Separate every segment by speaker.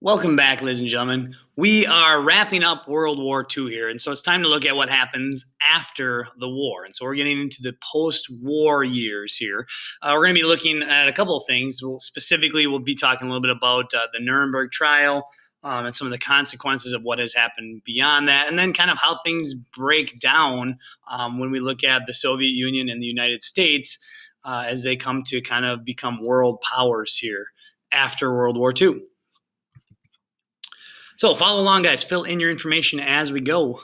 Speaker 1: Welcome back, ladies and gentlemen. We are wrapping up World War II here, and so it's time to look at what happens after the war. And so we're getting into the post-war years here. We're going to be looking at a couple of things. Specifically, we'll be talking a little bit about the Nuremberg trial and some of the consequences of what has happened beyond that, and then kind of how things break down when we look at the Soviet Union and the United States as they come to kind of become world powers here after World War II. So follow along, guys. Fill in your information as we go.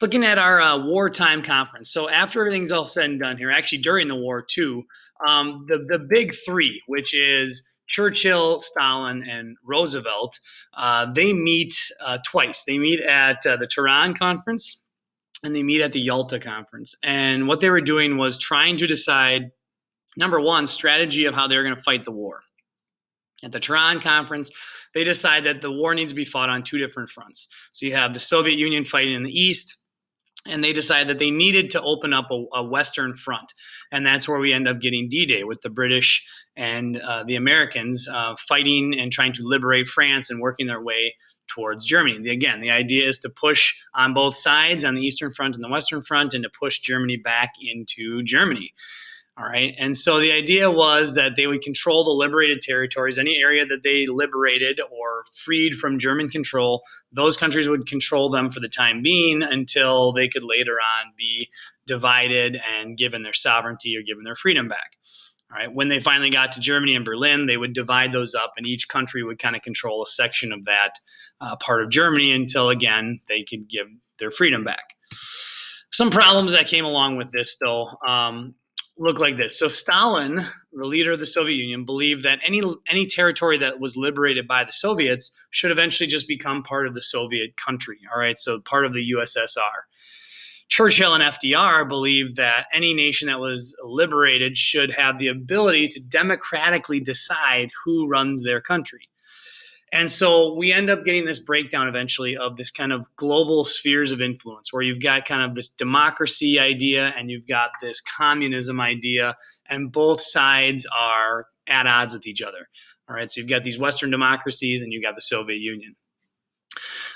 Speaker 1: Looking at our wartime conference. So after everything's all said and done here, actually during the war too, the big three, which is Churchill, Stalin, and Roosevelt, they meet twice. They meet at the Tehran conference and they meet at the Yalta conference. And what they were doing was trying to decide, number one, strategy of how they were going to fight the war. At the Tehran conference, they decide that the war needs to be fought on two different fronts. So you have the Soviet Union fighting in the east, and they decide that they needed to open up a Western front. And that's where we end up getting D-Day with the British and the Americans fighting and trying to liberate France and working their way towards Germany. Again, the idea is to push on both sides, on the Eastern Front and the Western Front, and to push Germany back into Germany. All right. And so the idea was that they would control the liberated territories, any area that they liberated or freed from German control, those countries would control them for the time being until they could later on be divided and given their sovereignty or given their freedom back. All right. When they finally got to Germany and Berlin, they would divide those up and each country would kind of control a section of that part of Germany until, again, they could give their freedom back. Some problems that came along with this, though, look like this. So Stalin, the leader of the Soviet Union, believed that any territory that was liberated by the Soviets should eventually just become part of the Soviet country. All right, so part of the USSR. Churchill and FDR believed that any nation that was liberated should have the ability to democratically decide who runs their country. And so we end up getting this breakdown eventually of this kind of global spheres of influence where you've got kind of this democracy idea and you've got this communism idea, and both sides are at odds with each other. All right, so you've got these Western democracies and you've got the Soviet Union.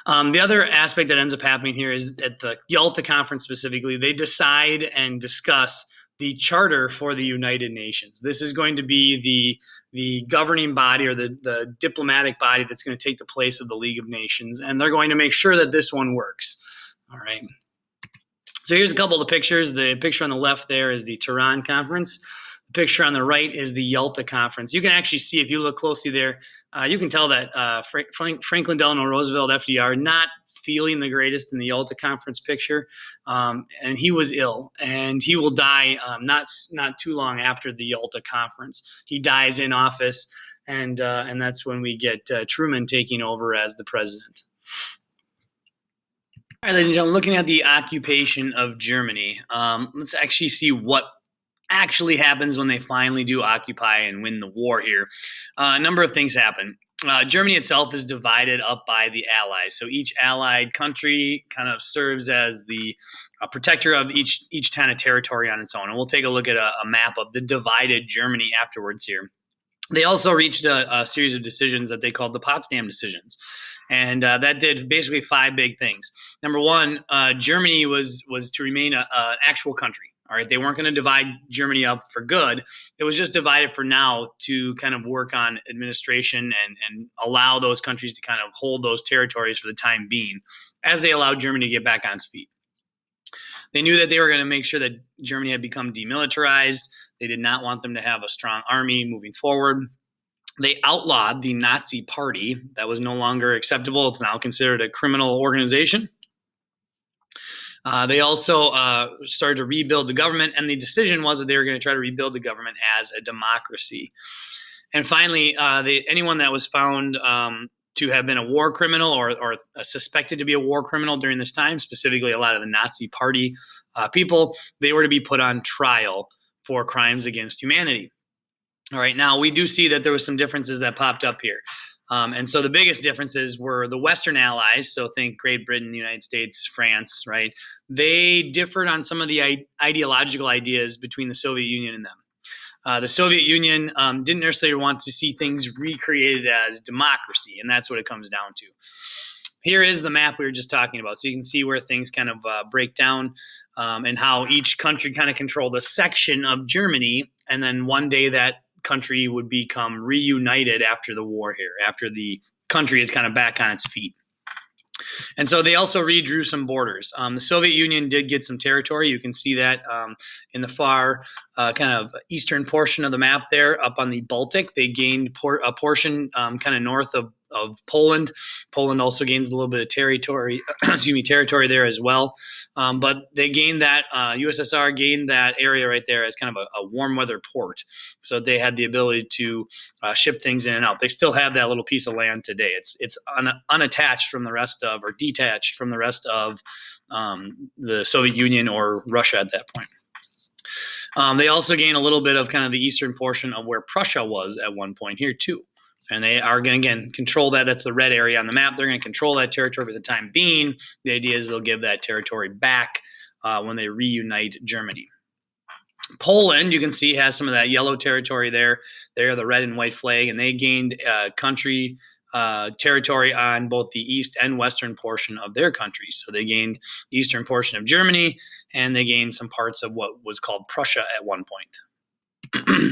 Speaker 1: The other aspect that ends up happening here is at the Yalta conference specifically, they decide and discuss the charter for the United Nations. This is going to be the governing body or the diplomatic body that's going to take the place of the League of Nations, and they're going to make sure that this one works. All right. So here's a couple of the pictures. The picture on the left there is the Tehran conference. The picture on the right is the Yalta conference. You can actually see, if you look closely there, you can tell that Franklin Delano Roosevelt, FDR, not feeling the greatest in the Yalta conference picture, and he was ill, and he will die not too long after the Yalta conference. He dies in office, and that's when we get Truman taking over as the president. All right, ladies and gentlemen, looking at the occupation of Germany, let's actually see what actually happens when they finally do occupy and win the war here. A number of things happen. Germany itself is divided up by the Allies. So each allied country kind of serves as the protector of each kind of territory on its own. And we'll take a look at a map of the divided Germany afterwards here. They also reached a series of decisions that they called the Potsdam decisions. And that did basically five big things. Number one, Germany was to remain an actual country. All right, they weren't going to divide Germany up for good. It was just divided for now to kind of work on administration and allow those countries to kind of hold those territories for the time being as they allowed Germany to get back on its feet. They knew that they were going to make sure that Germany had become demilitarized. They did not want them to have a strong army moving forward. They outlawed the Nazi Party. That was no longer acceptable. It's now considered a criminal organization. They also started to rebuild the government, and the decision was that they were going to try to rebuild the government as a democracy. And finally, anyone that was found to have been a war criminal or suspected to be a war criminal during this time, specifically a lot of the Nazi Party people, they were to be put on trial for crimes against humanity. All right, now we do see that there was some differences that popped up here. And so the biggest differences were the Western allies. So think Great Britain, the United States, France, right? They differed on some of the ideological ideas between the Soviet Union and them. The Soviet Union didn't necessarily want to see things recreated as democracy, and that's what it comes down to. Here is the map we were just talking about. So you can see where things kind of break down and how each country kind of controlled a section of Germany. And then one day that country would become reunited after the war here, after the country is kind of back on its feet. And so they also redrew some borders. The Soviet Union did get some territory. You can see that in the far kind of eastern portion of the map there up on the Baltic. They gained a portion kind of north of Poland. Poland also gains a little bit of territory, territory there as well. But they gained that, USSR gained that area right there as kind of a warm weather port. So they had the ability to ship things in and out. They still have that little piece of land today. It's unattached from the rest of, or detached from the rest of the Soviet Union or Russia at that point. They also gain a little bit of kind of the eastern portion of where Prussia was at one point here too. And they are going to, again, control that. That's the red area on the map. They're going to control that territory for the time being. The idea is they'll give that territory back when they reunite Germany. Poland, you can see, has some of that yellow territory there. They're the red and white flag, and they gained country territory on both the east and western portion of their country. So they gained the eastern portion of Germany, and they gained some parts of what was called Prussia at one point.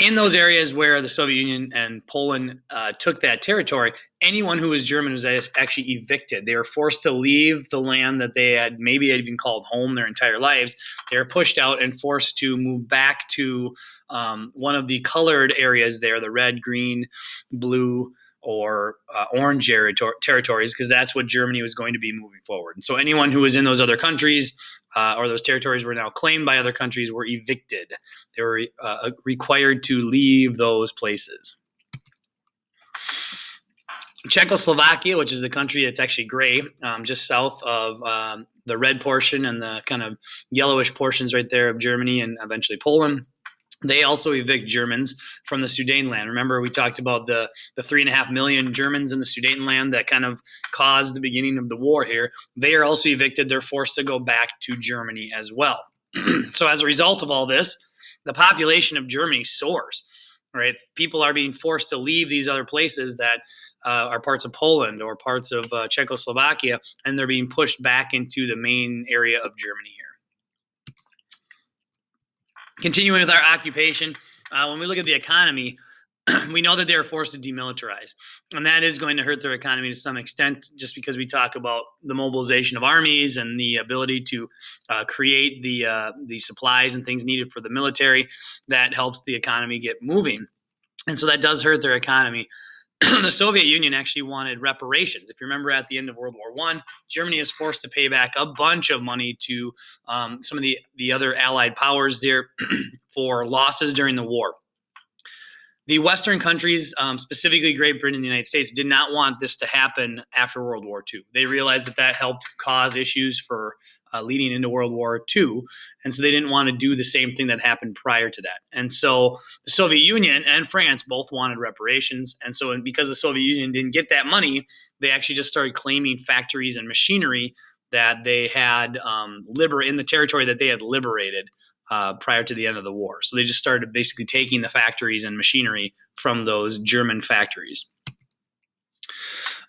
Speaker 1: In those areas where the Soviet Union and Poland took that territory, anyone who was German was actually evicted. They were forced to leave the land that they had maybe even called home their entire lives. They were pushed out and forced to move back to one of the colored areas there, the red, green, blue, or orange territories, because that's what Germany was going to be moving forward. And so anyone who was in those other countries or those territories were now claimed by other countries were evicted. They were required to leave those places. Czechoslovakia, which is the country that's actually gray, just south of the red portion and the kind of yellowish portions right there of Germany and eventually Poland. They also evict Germans from the Sudetenland. Remember, we talked about the 3.5 million Germans in the Sudetenland that kind of caused the beginning of the war here. They are also evicted. They're forced to go back to Germany as well. So as a result of all this, the population of Germany soars. Right? People are being forced to leave these other places that are parts of Poland or parts of Czechoslovakia, and they're being pushed back into the main area of Germany here. Continuing with our occupation, when we look at the economy, we know that they are forced to demilitarize, and that is going to hurt their economy to some extent just because we talk about the mobilization of armies and the ability to create the supplies and things needed for the military. That helps the economy get moving, and so that does hurt their economy. The Soviet Union actually wanted reparations. If you remember, at the end of World War I, Germany is forced to pay back a bunch of money to some of the other Allied powers there for losses during the war. The Western countries, specifically Great Britain and the United States, did not want this to happen after World War II. They realized that helped cause issues for leading into World War II, and so they didn't want to do the same thing that happened prior to that. And so the Soviet Union and France both wanted reparations, and so because the Soviet Union didn't get that money, they actually just started claiming factories and machinery that they had in the territory that they had liberated prior to the end of the war. So they just started basically taking the factories and machinery from those German factories.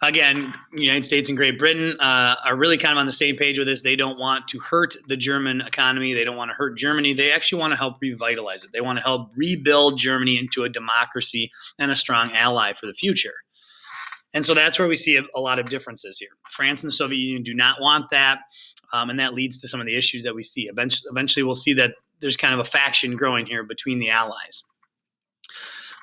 Speaker 1: Again, the United States and Great Britain are really kind of on the same page with this. They don't want to hurt the German economy. They don't want to hurt Germany. They actually want to help revitalize it. They want to help rebuild Germany into a democracy and a strong ally for the future. And so that's where we see a lot of differences here. France and the Soviet Union do not want that, and that leads to some of the issues that we see. Eventually, we'll see that there's kind of a faction growing here between the allies.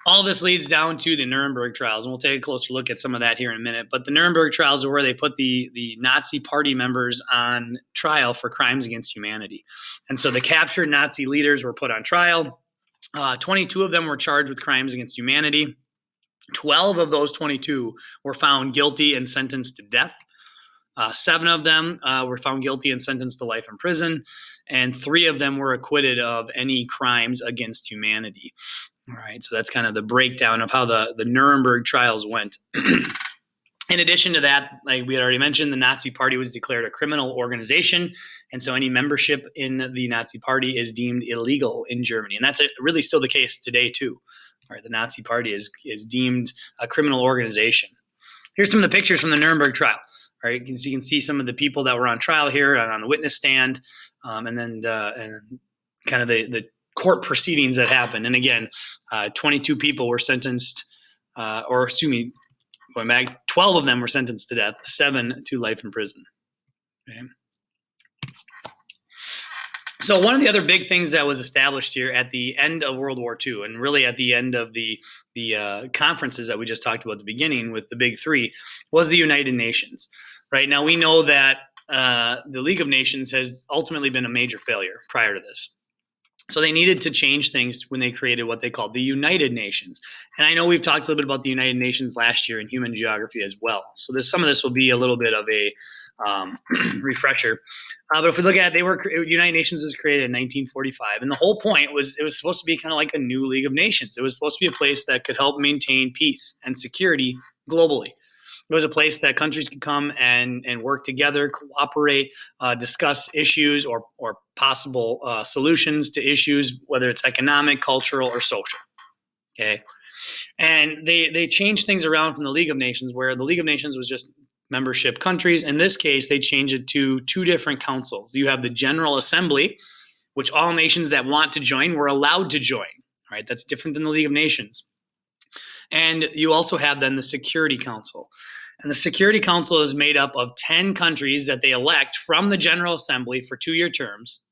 Speaker 1: All this leads down to the Nuremberg trials, and we'll take a closer look at some of that here in a minute. But the Nuremberg trials are where they put the Nazi party members on trial for crimes against humanity. And so the captured Nazi leaders were put on trial. 22 of them were charged with crimes against humanity. 12 of those 22 were found guilty and sentenced to death. 7 of them were found guilty and sentenced to life in prison, and 3 of them were acquitted of any crimes against humanity. All right, so that's kind of the breakdown of how the Nuremberg trials went. In addition to that, like we had already mentioned, the Nazi Party was declared a criminal organization, and so any membership in the Nazi Party is deemed illegal in Germany, and that's really still the case today too. All right, the Nazi Party is deemed a criminal organization. Here's some of the pictures from the Nuremberg trial. All right, so you can see some of the people that were on trial here on the witness stand, and then kind of the court proceedings that happened. And again, 22 people were sentenced, or excuse me, going back, 12 of them were sentenced to death, 7 to life in prison. Okay. So one of the other big things that was established here at the end of World War II, and really at the end of the conferences that we just talked about at the beginning with the big three, was the United Nations. Right now, we know that the League of Nations has ultimately been a major failure prior to this. So they needed to change things when they created what they called the United Nations. And I know we've talked a little bit about the United Nations last year in human geography as well. So some of this will be a little bit of a refresher. But if we look at it, United Nations was created in 1945. And the whole point was it was supposed to be kind of like a new League of Nations. It was supposed to be a place that could help maintain peace and security globally. It was a place that countries could come and work together, cooperate, discuss issues or possible solutions to issues, whether it's economic, cultural, or social. Okay, and they changed things around from the League of Nations, where the League of Nations was just membership countries. In this case, they changed it to 2 different councils. You have the General Assembly, which all nations that want to join were allowed to join. Right, that's different than the League of Nations. And you also have then the Security Council. And the Security Council is made up of 10 countries that they elect from the General Assembly for 2-year terms,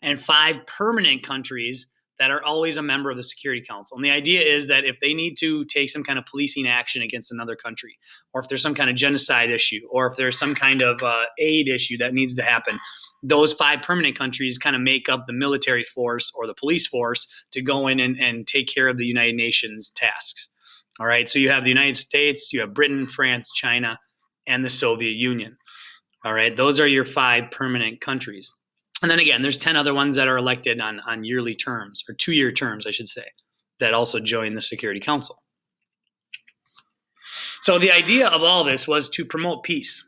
Speaker 1: and 5 permanent countries that are always a member of the Security Council. And the idea is that if they need to take some kind of policing action against another country, or if there's some kind of genocide issue, or if there's some kind of aid issue that needs to happen, those 5 permanent countries kind of make up the military force or the police force to go in and take care of the United Nations tasks. All right, so you have the United States, you have Britain, France, China, and the Soviet Union. All right, those are your 5 permanent countries. And then again, there's 10 other ones that are elected on yearly terms, or 2-year terms, I should say, that also join the Security Council. So the idea of all this was to promote peace.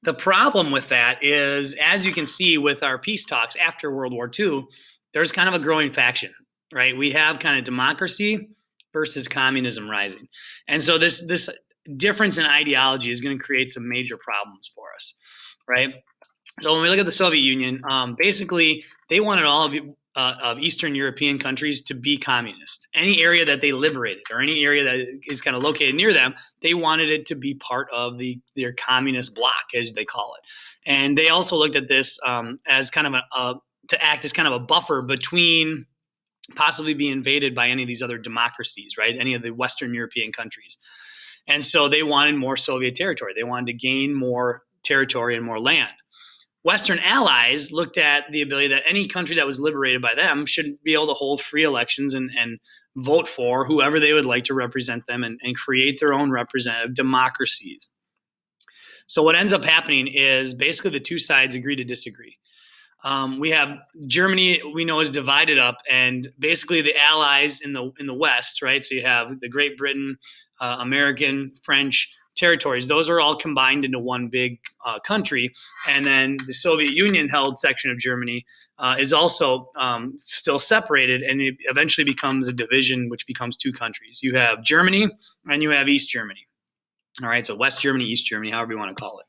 Speaker 1: The problem with that is, as you can see with our peace talks after World War II, there's kind of a growing faction, right? We have kind of democracy versus communism rising. And so this difference in ideology is going to create some major problems for us, right? So when we look at the Soviet Union, basically they wanted all of Eastern European countries to be communist. Any area that they liberated or any area that is kind of located near them, they wanted it to be part of their communist bloc, as they call it. And they also looked at this as kind of to act as kind of a buffer between possibly be invaded by any of these other democracies, right? Any of the Western European countries. And so they wanted more Soviet territory. They wanted to gain more territory and more land. Western allies looked at the ability that any country that was liberated by them should be able to hold free elections and vote for whoever they would like to represent them and create their own representative democracies. So what ends up happening is basically the 2 sides agree to disagree. We have Germany, we know, is divided up, and basically the allies in the West, right? So you have the Great Britain, American, French territories. Those are all combined into one big country. And then the Soviet Union held section of Germany is also still separated, and it eventually becomes a division, which becomes 2 countries. You have Germany and you have East Germany. All right, so West Germany, East Germany, however you want to call it.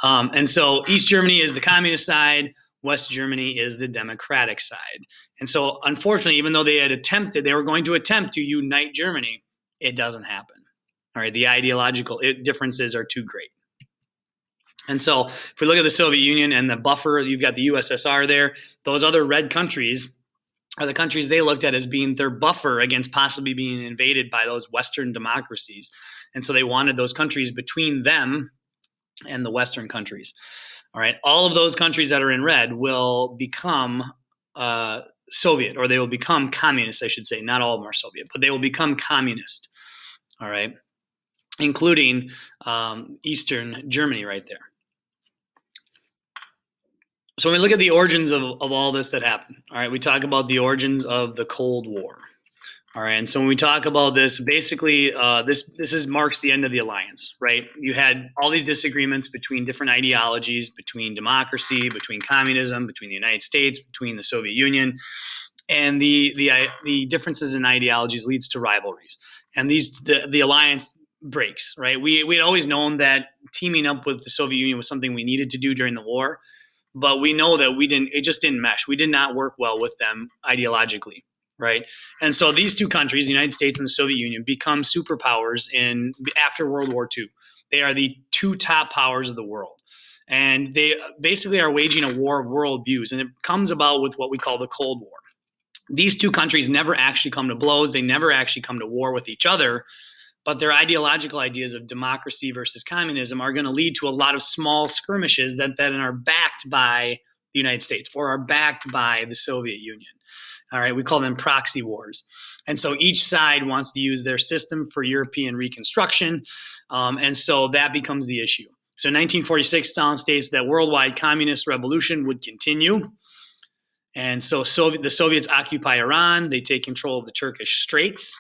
Speaker 1: And so East Germany is the communist side. West Germany is the democratic side. And so, unfortunately, even though they were going to attempt to unite Germany, it doesn't happen. All right, the ideological differences are too great. And so, if we look at the Soviet Union and the buffer, you've got the USSR there. Those other red countries are the countries they looked at as being their buffer against possibly being invaded by those Western democracies. And so they wanted those countries between them and the Western countries. All right, all of those countries that are in red will become Soviet, or they will become communist, I should say. Not all of them are Soviet, but they will become communist. All right, including Eastern Germany right there. So when we look at the origins of all this that happened, all right, we talk about the origins of the Cold War. All right, and so when we talk about this, basically, this marks the end of the alliance, right? You had all these disagreements between different ideologies, between democracy, between communism, between the United States, between the Soviet Union, and the differences in ideologies leads to rivalries, and the alliance breaks, right? We had always known that teaming up with the Soviet Union was something we needed to do during the war, but we know that it just didn't mesh. We did not work well with them ideologically, right? And so these two countries, the United States and the Soviet Union, become superpowers after World War II. They are the two top powers of the world. And they basically are waging a war of worldviews. And it comes about with what we call the Cold War. These two countries never actually come to blows. They never actually come to war with each other, but their ideological ideas of democracy versus communism are going to lead to a lot of small skirmishes that then are backed by the United States or are backed by the Soviet Union. All right, we call them proxy wars. And so each side wants to use their system for European reconstruction. And so that becomes the issue. So in 1946, Stalin states that worldwide communist revolution would continue. And so the Soviets occupy Iran. They take control of the Turkish Straits,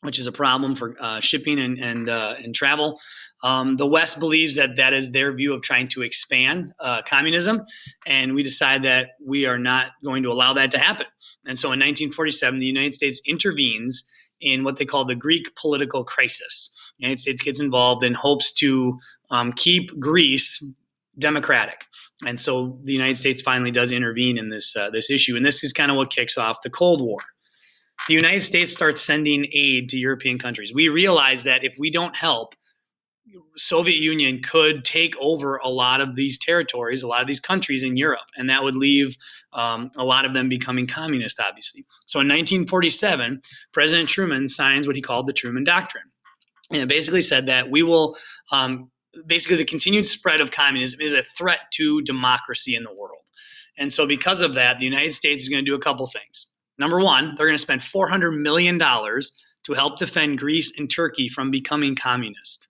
Speaker 1: which is a problem for shipping and travel. The West believes that is their view of trying to expand communism, and we decide that we are not going to allow that to happen. And so in 1947, the United States intervenes in what they call the Greek political crisis. The United States gets involved in hopes to keep Greece democratic. And so the United States finally does intervene in this issue, and this is kind of what kicks off the Cold War. The United States starts sending aid to European countries. We realize that if we don't help, Soviet Union could take over a lot of these territories, a lot of these countries in Europe, and that would leave a lot of them becoming communist, obviously. So in 1947, President Truman signs what he called the Truman Doctrine. And it basically said that we will basically the continued spread of communism is a threat to democracy in the world. And so because of that, the United States is going to do a couple things. Number one, they're going to spend $400 million to help defend Greece and Turkey from becoming communist.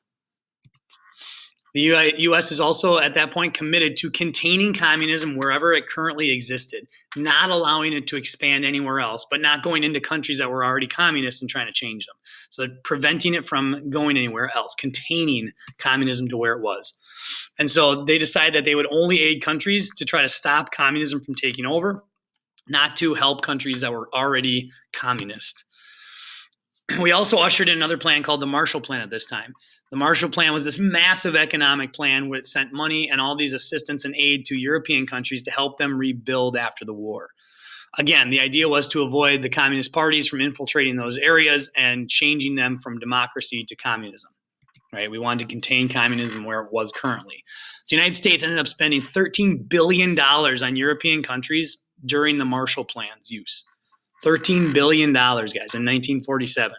Speaker 1: The U.S. is also at that point committed to containing communism wherever it currently existed, not allowing it to expand anywhere else, but not going into countries that were already communist and trying to change them. So preventing it from going anywhere else, containing communism to where it was. And so they decided that they would only aid countries to try to stop communism from taking over, not to help countries that were already communist. We also ushered in another plan called the Marshall Plan at this time. The Marshall Plan was this massive economic plan which sent money and all these assistance and aid to European countries to help them rebuild after the war. Again, the idea was to avoid the communist parties from infiltrating those areas and changing them from democracy to communism. Right? We wanted to contain communism where it was currently. So the United States ended up spending $13 billion on European countries during the Marshall Plan's use. $13 billion, guys, in 1947.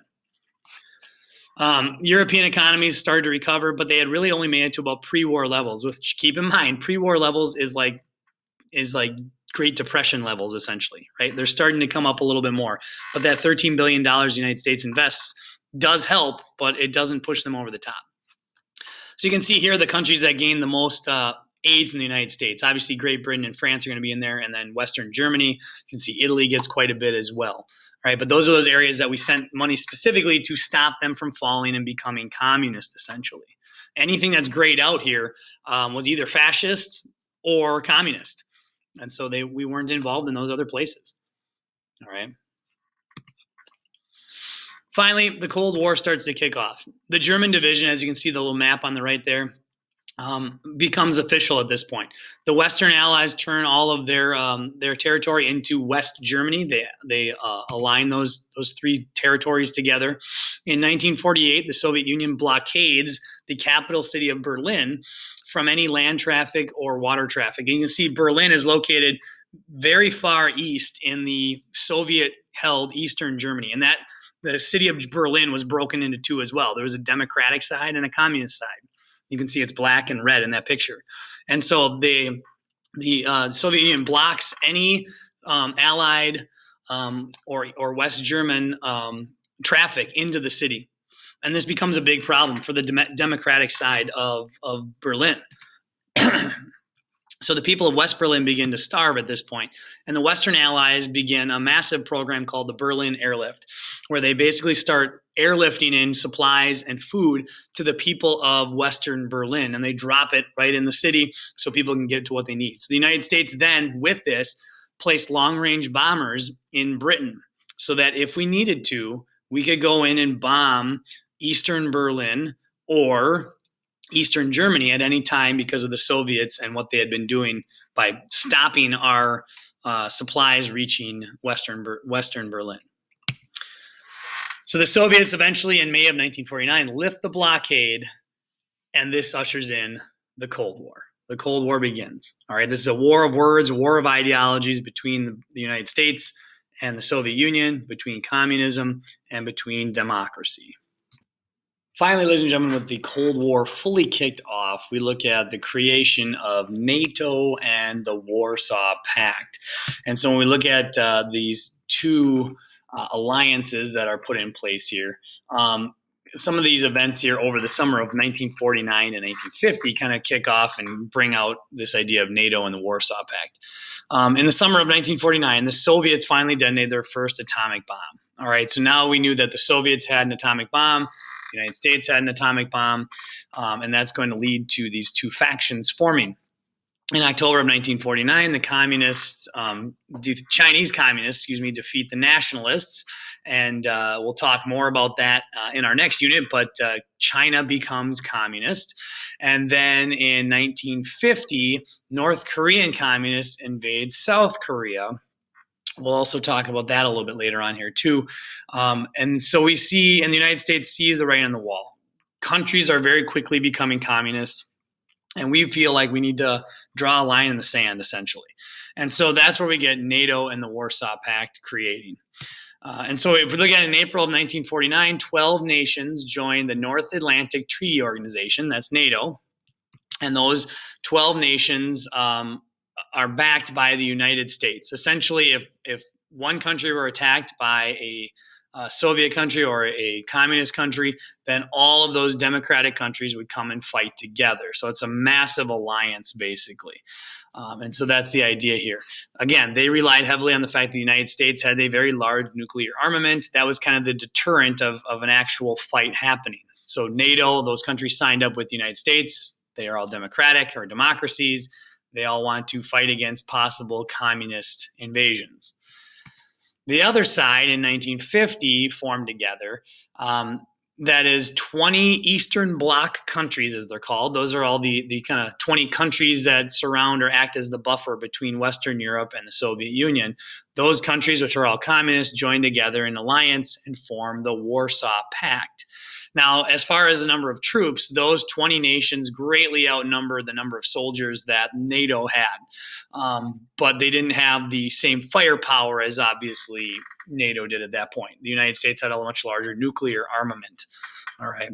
Speaker 1: European economies started to recover, but they had really only made it to about pre-war levels, which, keep in mind, pre-war levels is like Great Depression levels, essentially, right? They're starting to come up a little bit more. But that $13 billion the United States invests does help, but it doesn't push them over the top. So you can see here the countries that gain the most aid from the United States. Obviously, Great Britain and France are going to be in there, and then Western Germany. You can see Italy gets quite a bit as well. Right? But those are those areas that we sent money specifically to stop them from falling and becoming communist, essentially. Anything that's grayed out here was either fascist or communist. And so we weren't involved in those other places. All right. Finally, the Cold War starts to kick off. The German division, as you can see the little map on the right there, becomes official at this point. The Western Allies turn all of their territory into West Germany. They align those three territories together. In 1948, the Soviet Union blockades the capital city of Berlin from any land traffic or water traffic. And you can see Berlin is located very far east in the Soviet-held Eastern Germany, and that the city of Berlin was broken into two as well. There was a democratic side and a communist side. You can see it's black and red in that picture. And so the Soviet Union blocks any Allied or West German traffic into the city. And this becomes a big problem for the democratic side of Berlin. So the people of West Berlin begin to starve at this point, and the Western Allies begin a massive program called the Berlin Airlift, where they basically start airlifting in supplies and food to the people of Western Berlin, and they drop it right in the city so people can get to what they need. So the United States then, with this, placed long-range bombers in Britain so that if we needed to, we could go in and bomb Eastern Berlin or Eastern Germany at any time because of the Soviets and what they had been doing by stopping our supplies reaching Western Berlin. So the Soviets eventually, in May of 1949, lift the blockade, and this ushers in the Cold War. The Cold War begins. All right, this is a war of words, a war of ideologies between the United States and the Soviet Union, between communism and between democracy. Finally, ladies and gentlemen, with the Cold War fully kicked off, we look at the creation of NATO and the Warsaw Pact. And so when we look at these two alliances that are put in place here, some of these events here over the summer of 1949 and 1950 kind of kick off and bring out this idea of NATO and the Warsaw Pact. In the summer of 1949, the Soviets finally detonated their first atomic bomb. All right, so now we knew that the Soviets had an atomic bomb, the United States had an atomic bomb, and that's going to lead to these two factions forming. In October of 1949, the Chinese communists, defeat the nationalists, and we'll talk more about that in our next unit, but China becomes communist. And then in 1950, North Korean communists invade South Korea. We'll also talk about that a little bit later on here too. And so we see, and the United States sees the writing on the wall. Countries are very quickly becoming communists, and we feel like we need to draw a line in the sand, essentially. And so that's where we get NATO and the Warsaw Pact creating. And so if we look at it in April of 1949, 12 nations joined the North Atlantic Treaty Organization, that's NATO. And those 12 nations are backed by the United States. Essentially, if one country were attacked by a Soviet country or a communist country, then all of those democratic countries would come and fight together. So it's a massive alliance, basically. And so that's the idea here. Again, they relied heavily on the fact that the United States had a very large nuclear armament. That was kind of the deterrent of an actual fight happening. So NATO, those countries signed up with the United States. They are all democratic or democracies. They all want to fight against possible communist invasions. The other side in 1950 formed together. That is 20 Eastern Bloc countries, as they're called. Those are all the kind of 20 countries that surround or act as the buffer between Western Europe and the Soviet Union. Those countries, which are all communist, joined together in alliance and formed the Warsaw Pact. Now, as far as the number of troops, those 20 nations greatly outnumbered the number of soldiers that NATO had. But they didn't have the same firepower as obviously NATO did at that point. The United States had a much larger nuclear armament. All right.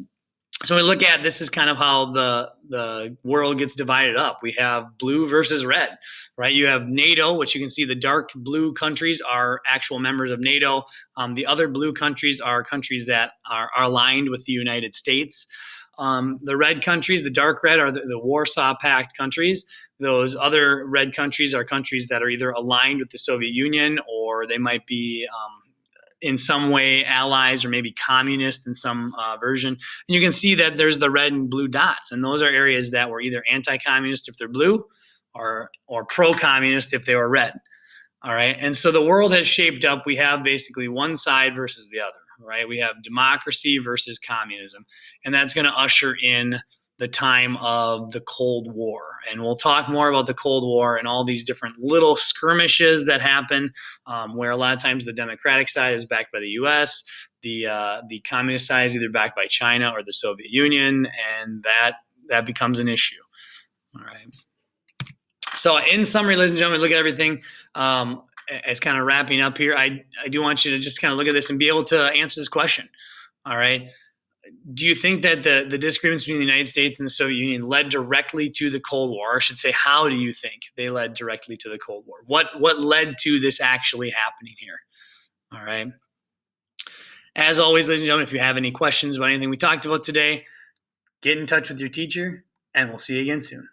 Speaker 1: So we look at this is kind of how the world gets divided up. We have blue versus red, right? You have NATO, which you can see the dark blue countries are actual members of NATO. The other blue countries are countries that are aligned with the United States. The red countries, the dark red, are the Warsaw Pact countries. Those other red countries are countries that are either aligned with the Soviet Union or they might be in some way allies or maybe communist in some version. And you can see that there's the red and blue dots. And those are areas that were either anti-communist if they're blue or pro-communist if they were red. All right. And so the world has shaped up. We have basically one side versus the other, right? We have democracy versus communism. And that's going to usher in the time of the Cold War. And we'll talk more about the Cold War and all these different little skirmishes that happen, where a lot of times the Democratic side is backed by the U.S., the communist side is either backed by China or the Soviet Union, and that becomes an issue. All right. So in summary, ladies and gentlemen, look at everything. As kind of wrapping up here, I do want you to just kind of look at this and be able to answer this question. All right. Do you think that the disagreements between the United States and the Soviet Union led directly to the Cold War? Or I should say, how do you think they led directly to the Cold War? What led to this actually happening here? All right. As always, ladies and gentlemen, if you have any questions about anything we talked about today, get in touch with your teacher, and we'll see you again soon.